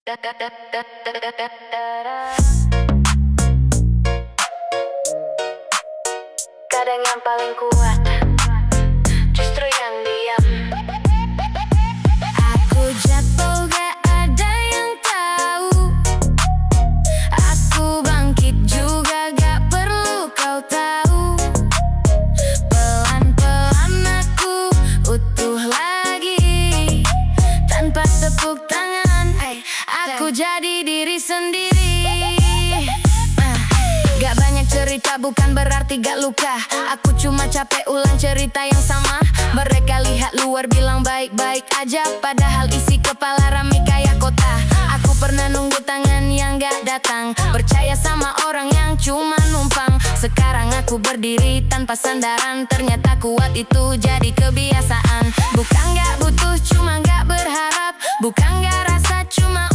Kadang yang paling kuat justru yang diam. Aku jatuh gak ada yang tahu. Aku bangkit juga gak perlu kau tahu. Pelan-pelan aku utuh lagi. Tanpa tepuk tangan aku jadi diri sendiri. Gak banyak cerita bukan berarti gak luka. Aku cuma capek ulang cerita yang sama. Mereka lihat luar bilang baik-baik aja, padahal isi kepala rame kayak kota. Aku pernah nunggu tangan yang gak datang, percaya sama orang yang cuma numpang. Sekarang aku berdiri tanpa sandaran, ternyata kuat itu jadi kebiasaan. Bukan gak butuh, cuma gak berharap. Bukan gak rasa, cuma